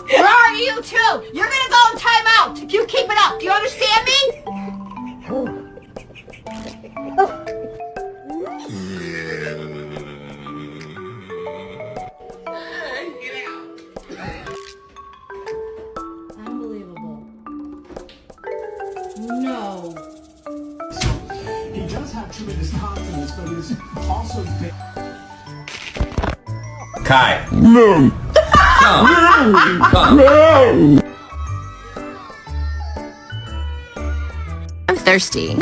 Where are you two? You're gonna go in timeout if you keep it up. Do you understand me? Unbelievable. No. He does have tremendous confidence, but is also big. Kai. No. Come. I'm thirsty.